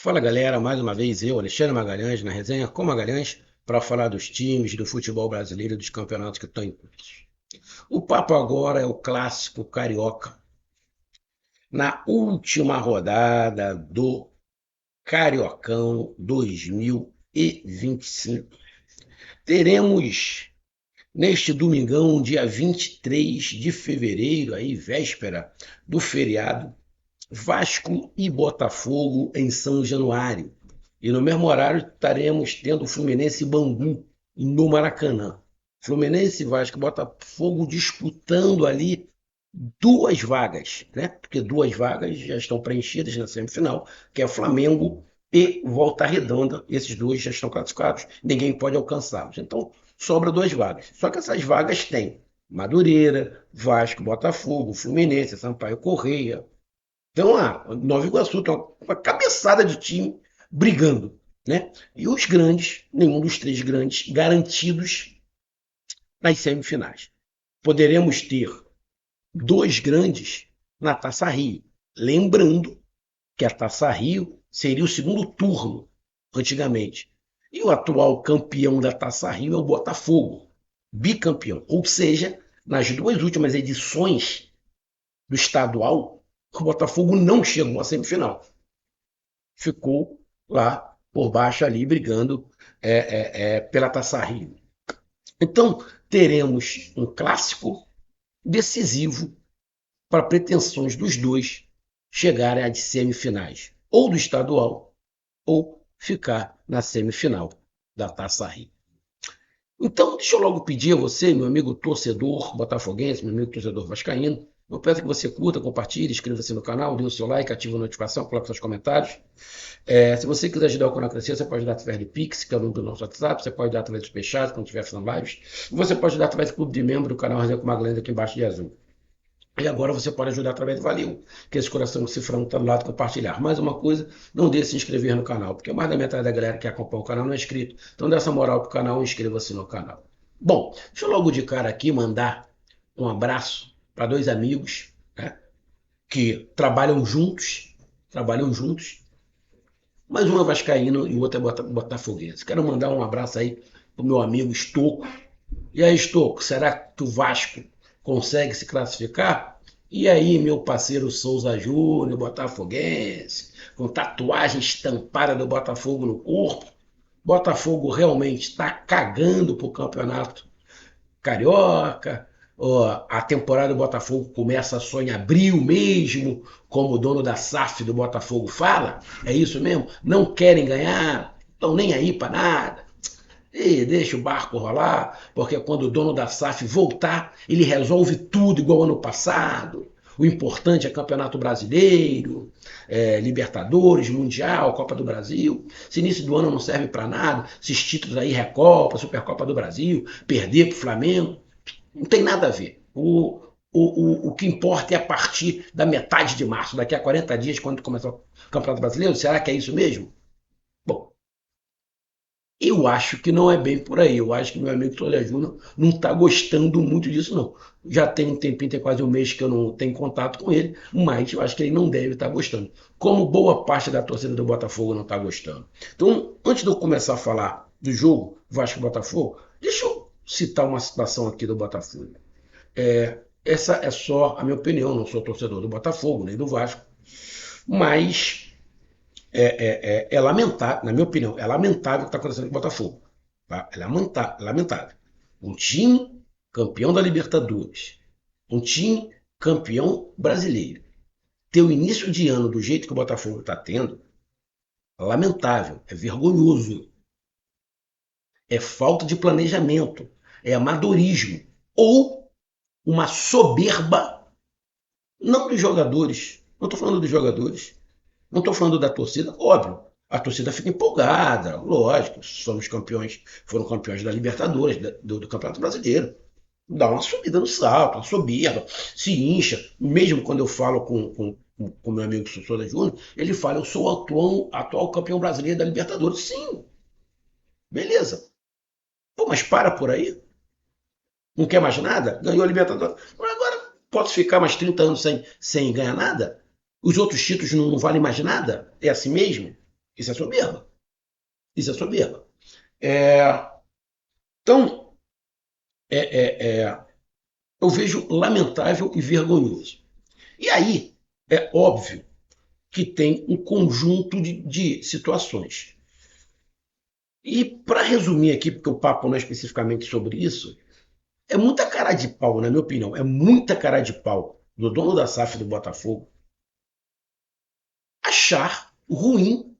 Fala galera, mais uma vez eu, Alexandre Magalhães, na resenha com Magalhães, para falar dos times, do futebol brasileiro e dos campeonatos que estão em curso. O papo agora é o clássico carioca. Na última rodada do Cariocão 2025, teremos neste domingão, dia 23 de fevereiro, aí véspera do feriado, Vasco e Botafogo em São Januário. E no mesmo horário estaremos tendo Fluminense e Bangu no Maracanã. Fluminense, Vasco e Botafogo disputando ali duas vagas, né? Porque duas vagas já estão preenchidas na semifinal, que é Flamengo e Volta Redonda. Esses dois já estão classificados, ninguém pode alcançá-los. Então, sobra duas vagas. Só que essas vagas têm Madureira, Vasco, Botafogo, Fluminense, Sampaio Correia, então, Nova Iguaçu tem uma cabeçada de time brigando, né? E os grandes, nenhum dos três grandes, garantidos nas semifinais. Poderemos ter dois grandes na Taça Rio. Lembrando que a Taça Rio seria o segundo turno, antigamente. E o atual campeão da Taça Rio é o Botafogo, bicampeão. Ou seja, nas duas últimas edições do estadual, o Botafogo não chegou à semifinal. Ficou lá por baixo ali brigando pela Taça Rio. Então teremos um clássico decisivo para pretensões dos dois chegarem às semifinais, ou do estadual, ou ficar na semifinal da Taça Rio. Então, deixa eu logo pedir a você, meu amigo torcedor botafoguense, meu amigo torcedor vascaíno, eu peço que você curta, compartilhe, inscreva-se no canal, dê o seu like, ative a notificação, coloque seus comentários. Se você quiser ajudar o canal a crescer, você pode dar através de Pix, que é o número do nosso WhatsApp, você pode dar através do Superchat, quando estiver fazendo lives, você pode dar através do clube de membro do canal Resenha com Magalhães aqui embaixo de azul. E agora você pode ajudar através do Valeu, que é esse coração cifrão está do lado de compartilhar. Mais uma coisa, não deixe de se inscrever no canal, porque mais da metade da galera que acompanha o canal não é inscrito. Então dê essa moral pro canal e inscreva-se no canal. Bom, deixa eu logo de cara aqui mandar um abraço para dois amigos, né, que trabalham juntos, mas um é vascaíno e o outro é botafoguense. Quero mandar um abraço aí pro meu amigo Estocco. E aí, Estocco, será que o Vasco consegue se classificar? E aí, meu parceiro Souza Júnior, botafoguense, com tatuagem estampada do Botafogo no corpo. Botafogo realmente está cagando pro campeonato carioca. A temporada do Botafogo começa só em abril mesmo, como o dono da SAF do Botafogo fala. É isso mesmo? Não querem ganhar, estão nem aí para nada. E deixa o barco rolar, porque quando o dono da SAF voltar, ele resolve tudo igual ano passado. O importante é Campeonato Brasileiro, Libertadores, Mundial, Copa do Brasil. Esse início do ano não serve para nada. Esses títulos aí, Recopa, Supercopa do Brasil, perder para o Flamengo, não tem nada a ver. O que importa é a partir da metade de março, daqui a 40 dias, quando começar o Campeonato Brasileiro. Será que é isso mesmo? Bom, eu acho que não é bem por aí. Eu acho que meu amigo Toledo Júnior não está gostando muito disso, não. Já tem um tempinho, tem quase um mês que eu não tenho contato com ele, mas eu acho que ele não deve estar gostando. Como boa parte da torcida do Botafogo não está gostando. Então, antes de eu começar a falar do jogo Vasco e Botafogo, deixa eu citar uma situação aqui do Botafogo. Essa é só a minha opinião, não sou torcedor do Botafogo, nem do Vasco, mas é lamentável, na minha opinião, é lamentável o que está acontecendo com o Botafogo. Tá? É lamentável. Um time campeão da Libertadores, um time campeão brasileiro, ter o início de ano do jeito que o Botafogo está tendo, é lamentável, é vergonhoso, é falta de planejamento, é amadorismo ou uma soberba, não dos jogadores, não estou falando dos jogadores, não estou falando da torcida, óbvio. A torcida fica empolgada, lógico. Somos campeões, foram campeões da Libertadores, do Campeonato Brasileiro. Dá uma subida no salto, uma soberba, se incha. Mesmo quando eu falo com meu amigo Souza Júnior, ele fala: eu sou o atual campeão brasileiro da Libertadores. Sim, beleza. Pô, mas para por aí. Não quer mais nada? Ganhou a Libertadores. Agora posso ficar mais 30 anos sem ganhar nada? Os outros títulos não valem mais nada? É assim mesmo? Isso é soberba. Isso é soberba. É, então, é, é, é, eu vejo lamentável e vergonhoso. E aí, é óbvio que tem um conjunto de situações. E para resumir aqui, porque o papo não é especificamente sobre isso, é muita cara de pau, na minha opinião, é muita cara de pau do dono da SAF do Botafogo achar ruim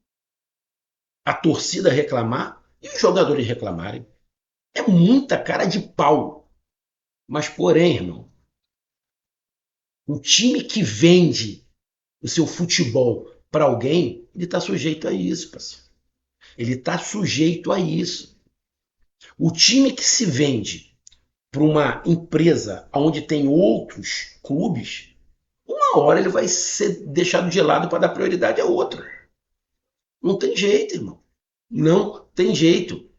a torcida reclamar e os jogadores reclamarem. É muita cara de pau. Mas, porém, irmão, um time que vende o seu futebol para alguém, ele está sujeito a isso, parceiro. Ele está sujeito a isso. O time que se vende para uma empresa onde tem outros clubes, uma hora ele vai ser deixado de lado para dar prioridade a outro. Não tem jeito, irmão. Não tem jeito.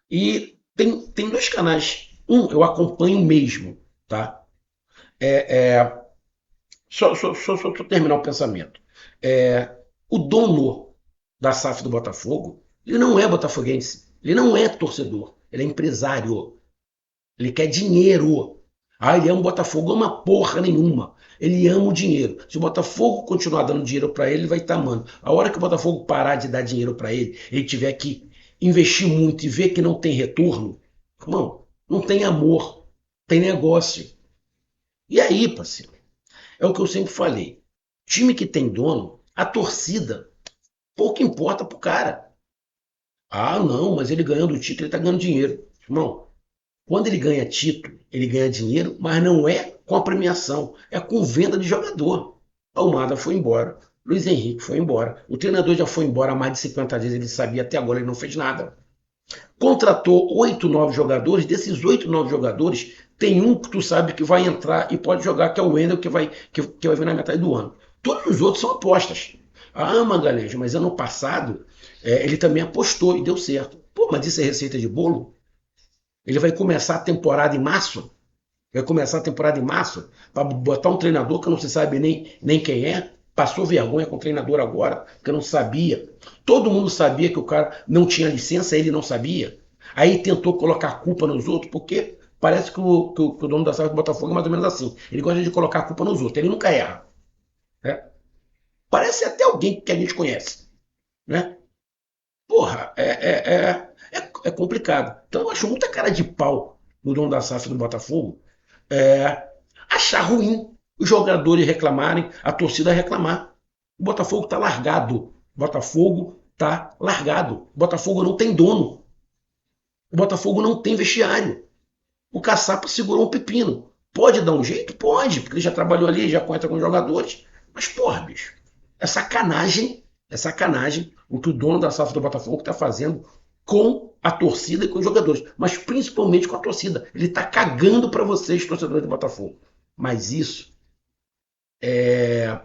E tem dois canais. Um, eu acompanho mesmo, tá? Só terminar o pensamento. O dono da SAF do Botafogo, ele não é botafoguense. Ele não é torcedor. Ele é empresário. Ele quer dinheiro. Ah, ele ama o Botafogo, ama porra nenhuma. Ele ama o dinheiro. Se o Botafogo continuar dando dinheiro para ele, ele vai estar amando. A hora que o Botafogo parar de dar dinheiro para ele tiver que investir muito e ver que não tem retorno, irmão, não tem amor, tem negócio. E aí, parceiro, é o que eu sempre falei. Time que tem dono, a torcida, pouco importa pro cara. Ah, não, mas ele ganhando o título, ele tá ganhando dinheiro. Irmão, quando ele ganha título, ele ganha dinheiro, mas não é com a premiação, é com venda de jogador. Almada foi embora, Luiz Henrique foi embora, o treinador já foi embora há mais de 50 vezes, ele sabia até agora, ele não fez nada. Contratou 8, 9 jogadores, desses 8, 9 jogadores, tem um que tu sabe que vai entrar e pode jogar, que é o Wendel, que vai vir na metade do ano. Todos os outros são apostas. Ah, Magalhães, mas ano passado ele também apostou e deu certo. Pô, mas isso é receita de bolo? Ele vai começar a temporada em março? Vai começar a temporada em março para botar um treinador que não se sabe nem quem é? Passou vergonha com o treinador agora, porque não sabia. Todo mundo sabia que o cara não tinha licença, ele não sabia. Aí tentou colocar a culpa nos outros, porque parece que o dono da SAF do Botafogo é mais ou menos assim. Ele gosta de colocar a culpa nos outros, ele nunca erra. Né? Parece até alguém que a gente conhece. Né? Porra, é complicado. Então eu acho muita cara de pau no dono da SAF do Botafogo é, achar ruim os jogadores reclamarem, a torcida reclamar. O Botafogo está largado. O Botafogo está largado. O Botafogo não tem dono. O Botafogo não tem vestiário. O Caçapa segurou um pepino. Pode dar um jeito? Pode, porque ele já trabalhou ali, já conta com os jogadores. Mas, porra, bicho, é sacanagem o que o dono da SAF do Botafogo está fazendo com a torcida e com os jogadores, mas principalmente com a torcida. Ele está cagando para vocês, torcedores do Botafogo. Mas isso é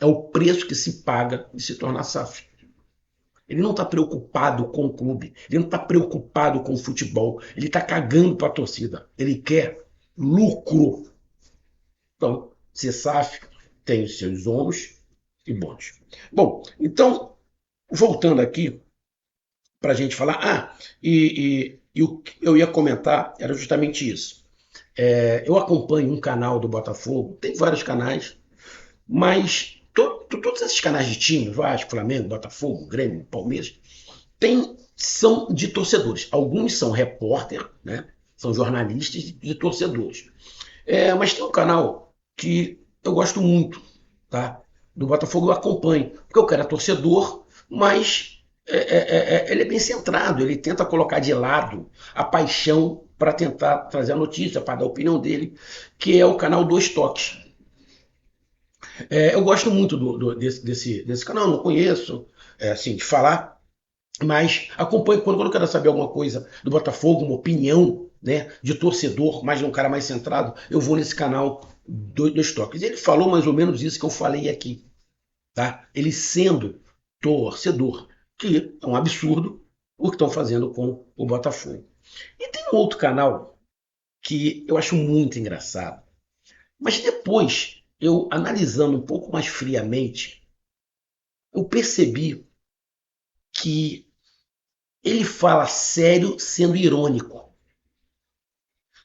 o preço que se paga de se tornar SAF. Ele não está preocupado com o clube, ele não está preocupado com o futebol, ele está cagando para a torcida. Ele quer lucro. Então, ser SAF tem os seus ônus e bônus. Bom, então, voltando aqui para a gente falar, e o que eu ia comentar era justamente isso. Eu acompanho um canal do Botafogo, tem vários canais, mas todos esses canais de time, Vasco, Flamengo, Botafogo, Grêmio, Palmeiras, são de torcedores. Alguns são repórter, né? São jornalistas de torcedores. Mas tem um canal que eu gosto muito, tá? Do Botafogo eu acompanho, porque o cara é torcedor, mas ele é bem centrado, ele tenta colocar de lado a paixão para tentar trazer a notícia, para dar a opinião dele, que é o canal Dois Toques. Eu gosto muito desse canal, não conheço, assim, de falar, mas acompanho quando eu quero saber alguma coisa do Botafogo, uma opinião, né, de torcedor, mais de um cara mais centrado, eu vou nesse canal Dois Toques. Ele falou mais ou menos isso que eu falei aqui, tá? Ele sendo torcedor, que é um absurdo o que estão fazendo com o Botafogo. E tem um outro canal que eu acho muito engraçado, mas depois eu analisando um pouco mais friamente, eu percebi que ele fala sério sendo irônico.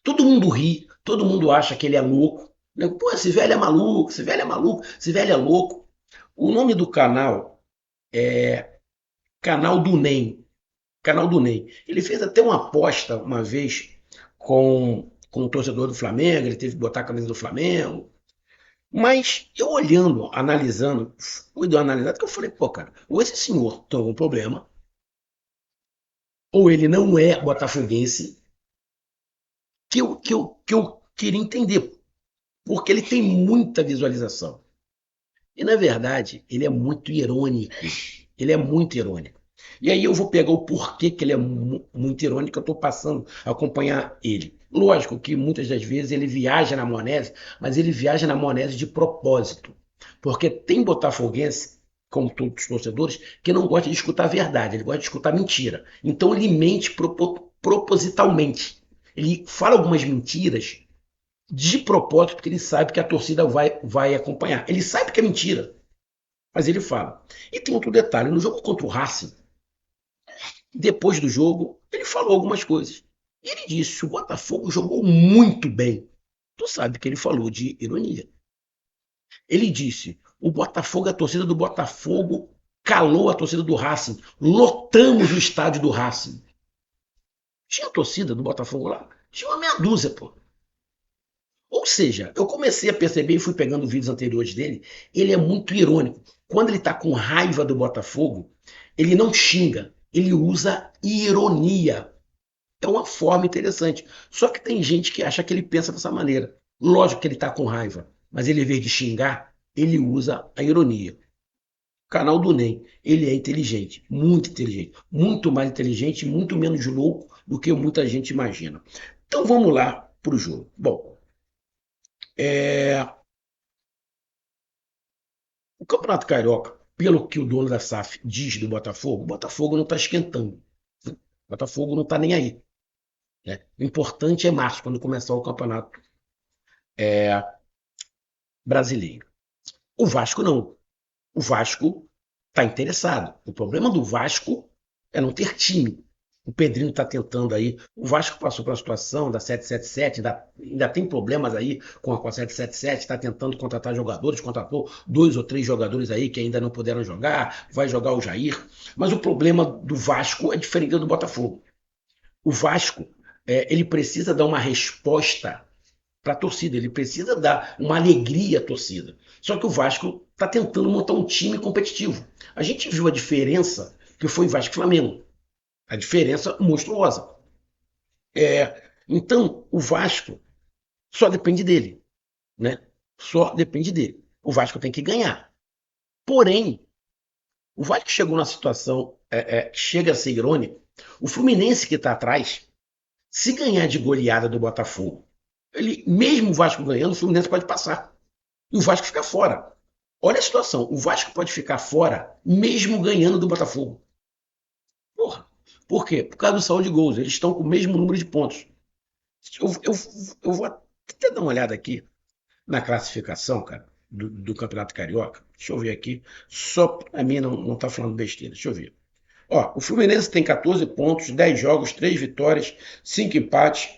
Todo mundo ri, todo mundo acha que ele é louco. Pô, esse velho é maluco, esse velho é maluco, esse velho é louco. O nome do canal é Canal do NEM. Canal do NEM. Ele fez até uma aposta uma vez com o torcedor do Flamengo, ele teve que botar a camisa do Flamengo. Mas eu olhando, analisando, fui dar uma analisada, que eu falei, pô, cara, ou esse senhor tem algum problema, ou ele não é botafoguense, que eu queria entender, porque ele tem muita visualização. E, na verdade, ele é muito irônico. Ele é muito irônico. E aí eu vou pegar o porquê que ele é muito irônico, eu estou passando a acompanhar ele. Lógico que muitas das vezes ele viaja na maionese, mas ele viaja na maionese de propósito. Porque tem botafoguense, como todos os torcedores, que não gosta de escutar a verdade, ele gosta de escutar mentira. Então ele mente propositalmente. Ele fala algumas mentiras de propósito, porque ele sabe que a torcida vai acompanhar. Ele sabe que é mentira, mas ele fala. E tem outro detalhe: no jogo contra o Racing, depois do jogo, ele falou algumas coisas. E ele disse que o Botafogo jogou muito bem. Tu sabe que ele falou de ironia. Ele disse: o Botafogo, a torcida do Botafogo calou a torcida do Racing. Lotamos o estádio do Racing. Tinha torcida do Botafogo lá? Tinha uma meia dúzia, pô. Ou seja, eu comecei a perceber e fui pegando vídeos anteriores dele, ele é muito irônico. Quando ele está com raiva do Botafogo, ele não xinga, ele usa ironia. É uma forma interessante. Só que tem gente que acha que ele pensa dessa maneira. Lógico que ele está com raiva, mas ele, em vez de xingar, ele usa a ironia. O canal do NEM, ele é inteligente, muito mais inteligente, muito menos louco do que muita gente imagina. Então vamos lá para o jogo. Bom, o Campeonato Carioca, pelo que o dono da SAF diz do Botafogo, o Botafogo não está esquentando. O Botafogo não está nem aí. Né? O importante é março, quando começar o Campeonato Brasileiro. O Vasco não. O Vasco está interessado. O problema do Vasco é não ter time. O Pedrinho está tentando aí. O Vasco passou pela situação da 777, ainda tem problemas aí com a 777, está tentando contratar jogadores, contratou 2 ou 3 jogadores aí que ainda não puderam jogar, vai jogar o Jair. Mas o problema do Vasco é diferente do Botafogo. O Vasco, ele precisa dar uma resposta para a torcida, ele precisa dar uma alegria à torcida. Só que o Vasco está tentando montar um time competitivo. A gente viu a diferença que foi Vasco e Flamengo. A diferença monstruosa. Então, o Vasco só depende dele. Né? Só depende dele. O Vasco tem que ganhar. Porém, o Vasco chegou na situação, chega a ser irônico. O Fluminense que está atrás, se ganhar de goleada do Botafogo, mesmo o Vasco ganhando, o Fluminense pode passar. E o Vasco fica fora. Olha a situação. O Vasco pode ficar fora mesmo ganhando do Botafogo. Porra. Por quê? Por causa do saldo de gols. Eles estão com o mesmo número de pontos. Eu vou até dar uma olhada aqui na classificação, cara, do Campeonato Carioca. Deixa eu ver aqui. Só pra mim não tá falando besteira. Deixa eu ver. Ó, o Fluminense tem 14 pontos, 10 jogos, 3 vitórias, 5 empates,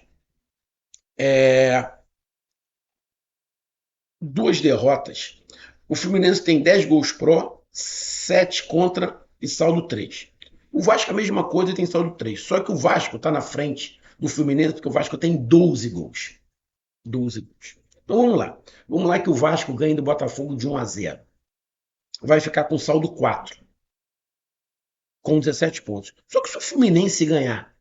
2 derrotas. O Fluminense tem 10 gols pró, 7 contra e saldo 3. O Vasco é a mesma coisa e tem saldo 3. Só que o Vasco está na frente do Fluminense porque o Vasco tem 12 gols. 12 gols. Então vamos lá. Vamos lá que o Vasco ganha do Botafogo de 1-0. Vai ficar com saldo 4. Com 17 pontos. Só que se o Fluminense ganhar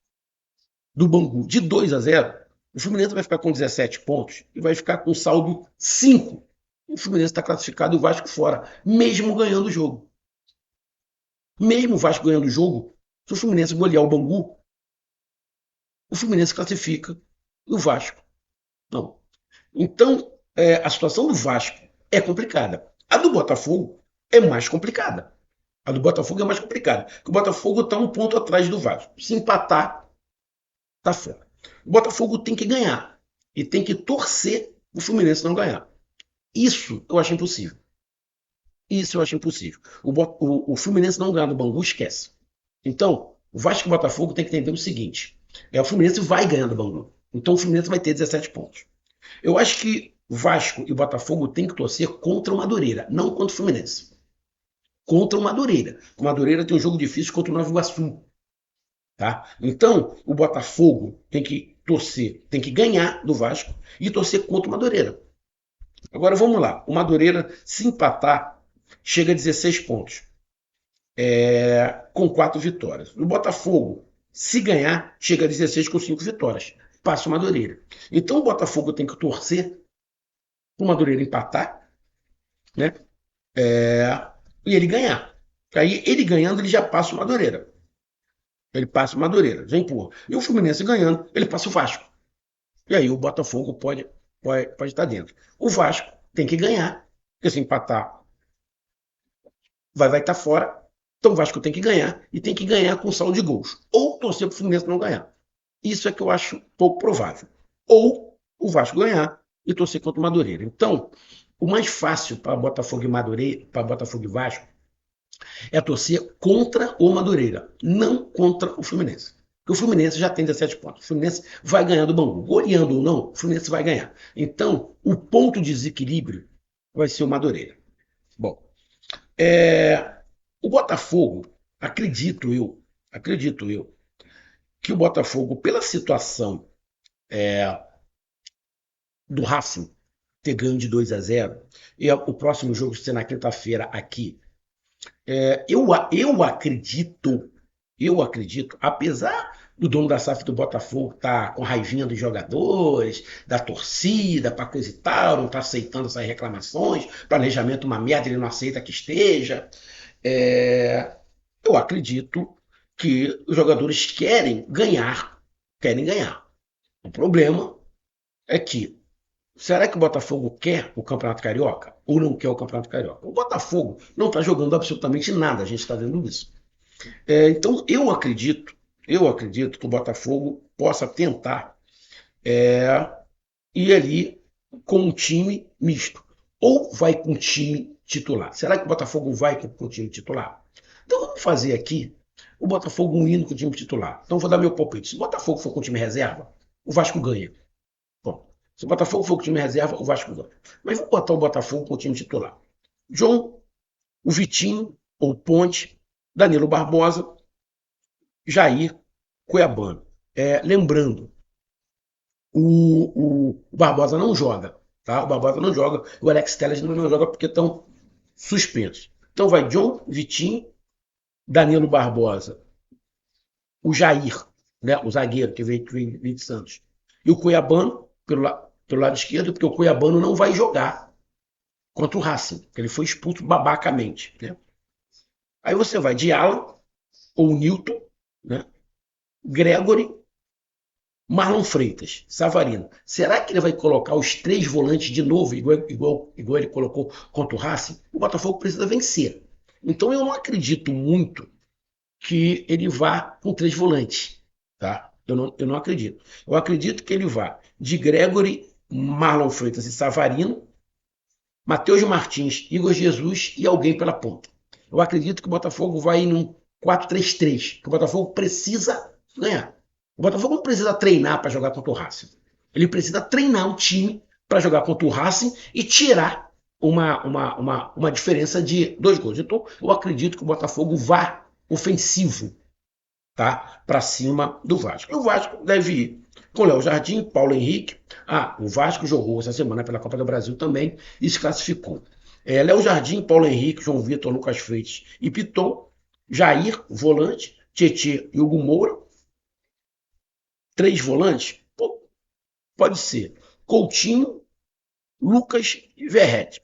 do Bangu de 2-0, o Fluminense vai ficar com 17 pontos e vai ficar com saldo 5. O Fluminense está classificado e o Vasco fora, mesmo ganhando o jogo. Mesmo o Vasco ganhando o jogo, se o Fluminense golear o Bangu, o Fluminense classifica e o Vasco não. Então, a situação do Vasco é complicada. A do Botafogo é mais complicada. A do Botafogo é mais complicada, porque o Botafogo está um ponto atrás do Vasco. Se empatar, tá fora. O Botafogo tem que ganhar e tem que torcer o Fluminense não ganhar. Isso eu acho impossível. Isso eu acho impossível. O Fluminense não ganhar do Bangu, esquece. Então, o Vasco e o Botafogo tem que entender o seguinte: o Fluminense vai ganhando do Bangu. Então o Fluminense vai ter 17 pontos. Eu acho que o Vasco e o Botafogo têm que torcer contra o Madureira, não contra o Fluminense. Contra o Madureira. O Madureira tem um jogo difícil contra o Nova Iguaçu. Tá? Então, o Botafogo tem que torcer, tem que ganhar do Vasco e torcer contra o Madureira. Agora vamos lá. O Madureira, se empatar, chega a 16 pontos, com 4 vitórias. O Botafogo, se ganhar, chega a 16 com 5 vitórias. Passa o Madureira. Então o Botafogo tem que torcer para o Madureira empatar, né? E ele ganhar. Aí ele ganhando, ele já passa o Madureira. Ele passa o Madureira, já empurra. E o Fluminense ganhando, ele passa o Vasco. E aí o Botafogo pode estar dentro. O Vasco tem que ganhar, porque se empatar, vai estar fora. Então o Vasco tem que ganhar, e tem que ganhar com saldo de gols. Ou torcer para o Fluminense não ganhar. Isso é que eu acho pouco provável. Ou o Vasco ganhar e torcer contra o Madureira. Então, o mais fácil para Botafogo e Madureira, para Botafogo e Vasco, é torcer contra o Madureira, não contra o Fluminense. Porque o Fluminense já tem 17 pontos. O Fluminense vai ganhar do Bangu. Goleando ou não, o Fluminense vai ganhar. Então, o ponto de desequilíbrio vai ser o Madureira. Bom, o Botafogo, acredito eu, que o Botafogo, pela situação do Racing ter ganho de 2-0, e o próximo jogo ser na quinta-feira aqui, eu acredito, apesar do dono da SAF do Botafogo estar com raivinha dos jogadores, da torcida, para coisa e tal, não está aceitando essas reclamações, planejamento uma merda, ele não aceita que esteja. Eu acredito que os jogadores querem ganhar. O problema é que, será que o Botafogo quer o Campeonato Carioca ou não quer o Campeonato Carioca? O Botafogo não está jogando absolutamente nada, a gente está vendo isso. Então eu acredito que o Botafogo possa tentar ir ali com um time misto. Ou vai com um time titular. Será que o Botafogo vai com o time titular? Então vamos fazer aqui o Botafogo indo com o time titular. Então vou dar meu palpite. Se o Botafogo for com o time reserva, o Vasco ganha. Bom, se o Botafogo for com o time reserva, o Vasco ganha. Mas vou botar o Botafogo com o time titular. João, o Vitinho, ou Ponte, Danilo Barbosa, Jair, Cuiabano. Lembrando, o Barbosa não joga, tá? O Barbosa não joga, o Alex Telles não joga porque estão suspensos. Então vai John, Vitinho, Danilo Barbosa, o Jair, né? O zagueiro que veio de Santos, e o Cuiabano pelo lado esquerdo, porque o Cuiabano não vai jogar contra o Racing, porque ele foi expulso babacamente, né? Aí você vai de Alan ou Newton, né? Gregory, Marlon Freitas, Savarino. Será que ele vai colocar os 3 volantes de novo, igual ele colocou contra o Racing? O Botafogo precisa vencer. Então eu não acredito muito que ele vá com 3 volantes. Tá? Eu não acredito. Eu acredito que ele vá de Gregory, Marlon Freitas e Savarino, Matheus Martins, Igor Jesus e alguém pela ponta. Eu acredito que o Botafogo vai num 4-3-3, que o Botafogo precisa ganhar. O Botafogo não precisa treinar para jogar contra o Racing. Ele precisa treinar um time para jogar contra o Racing e tirar uma diferença de 2 gols. Então, eu acredito que o Botafogo vá ofensivo, tá? Para cima do Vasco. E o Vasco deve ir com Léo Jardim, Paulo Henrique. O Vasco jogou essa semana pela Copa do Brasil também e se classificou. Léo Jardim, Paulo Henrique, João Vitor, Lucas Freitas e Piton. Jair, volante. Tietê e Hugo Moura. 3 volantes? Pô, pode ser. Coutinho, Lucas e Verrete.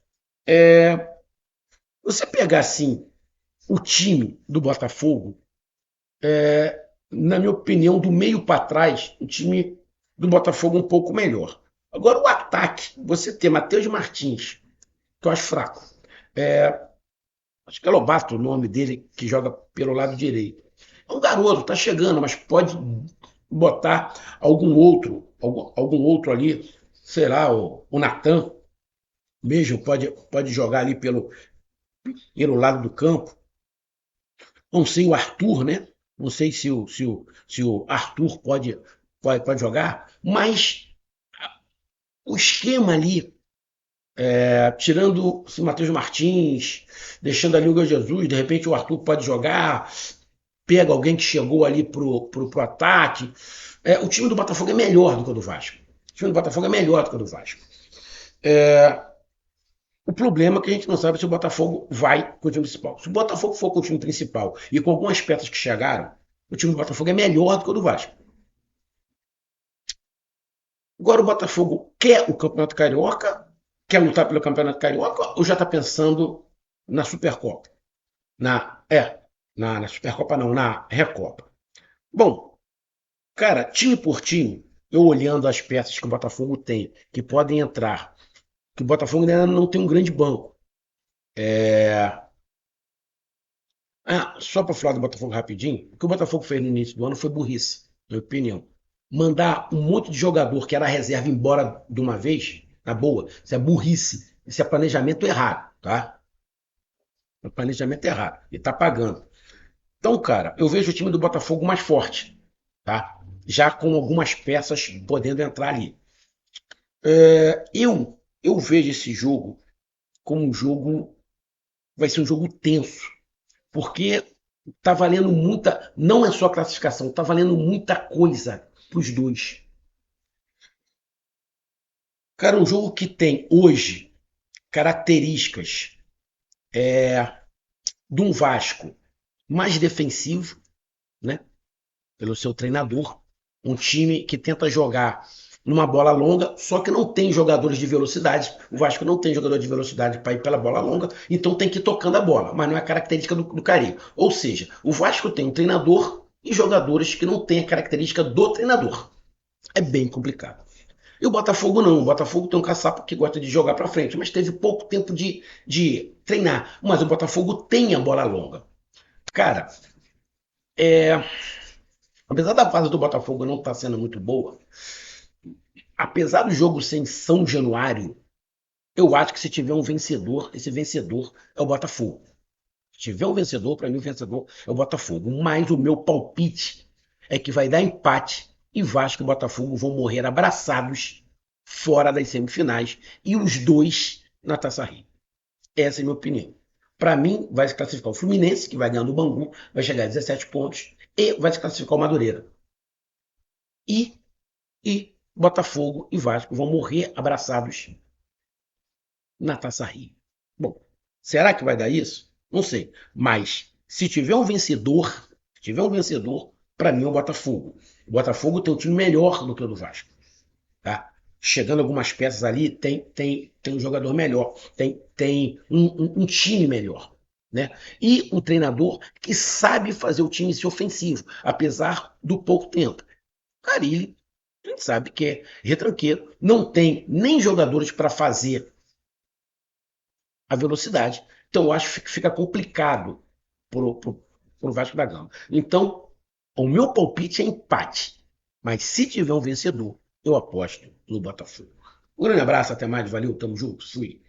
Você pegar assim o time do Botafogo, na minha opinião, do meio para trás, o time do Botafogo um pouco melhor. Agora, o ataque, você tem Matheus Martins, que eu acho fraco. Acho que é Lobato o nome dele, que joga pelo lado direito. É um garoto, tá chegando, mas pode botar algum outro ali, sei lá, o Natan mesmo pode jogar ali pelo lado do campo. Não sei, o Arthur, né? Não sei se o Arthur pode jogar, mas o esquema ali, tirando o Matheus Martins, deixando ali o Gabriel Jesus, de repente o Arthur pode jogar, pega alguém que chegou ali pro ataque. O time do Botafogo é melhor do que o do Vasco. O time do Botafogo é melhor do que o do Vasco. É, o problema é que a gente não sabe se o Botafogo vai com o time principal. Se o Botafogo for com o time principal e com algumas peças que chegaram, o time do Botafogo é melhor do que o do Vasco. Agora o Botafogo quer o Campeonato Carioca, quer lutar pelo Campeonato Carioca ou já está pensando na Supercopa? Na Supercopa não, na Recopa. Bom, cara, time por time, eu olhando as peças que o Botafogo tem, que podem entrar, que o Botafogo ainda não tem um grande banco. Só para falar do Botafogo rapidinho, o que o Botafogo fez no início do ano foi burrice, na minha opinião. Mandar um monte de jogador que era reserva embora de uma vez, na boa, isso é burrice. Isso é planejamento errado, tá? É planejamento errado. E tá pagando. Então, cara, eu vejo o time do Botafogo mais forte, tá? Já com algumas peças podendo entrar ali. Eu vejo esse jogo como um jogo, vai ser um jogo tenso, porque tá valendo muita, não é só a classificação, tá valendo muita coisa pros dois. Cara, um jogo que tem hoje características de um Vasco mais defensivo, né? Pelo seu treinador, um time que tenta jogar numa bola longa, só que não tem jogadores de velocidade. O Vasco não tem jogador de velocidade para ir pela bola longa, então tem que ir tocando a bola, mas não é característica do Carilho. Ou seja, o Vasco tem um treinador e jogadores que não têm a característica do treinador. É bem complicado. E o Botafogo não. O Botafogo tem um caçapa que gosta de jogar para frente, mas teve pouco tempo de treinar. Mas o Botafogo tem a bola longa. Cara, apesar da fase do Botafogo não estar sendo muito boa, apesar do jogo ser em São Januário, eu acho que se tiver um vencedor, esse vencedor é o Botafogo. Se tiver um vencedor, para mim o vencedor é o Botafogo. Mas o meu palpite é que vai dar empate e Vasco e Botafogo vão morrer abraçados fora das semifinais e os dois na Taça Rio. Essa é a minha opinião. Para mim, vai se classificar o Fluminense, que vai ganhando o Bangu, vai chegar a 17 pontos, e vai se classificar o Madureira. E Botafogo e Vasco vão morrer abraçados na Taça Rio. Bom, será que vai dar isso? Não sei. Mas se tiver um vencedor, para mim é o Botafogo. O Botafogo tem um time melhor do que o do Vasco. Tá? Chegando algumas peças ali, tem um jogador melhor, tem um time melhor. Né? E um treinador que sabe fazer o time ser ofensivo, apesar do pouco tempo. Carilli, a gente sabe que é retranqueiro, não tem nem jogadores para fazer a velocidade. Então eu acho que fica complicado pro Vasco da Gama. Então, o meu palpite é empate. Mas se tiver um vencedor, eu aposto no Botafogo. Um grande abraço, até mais, valeu, tamo junto, fui.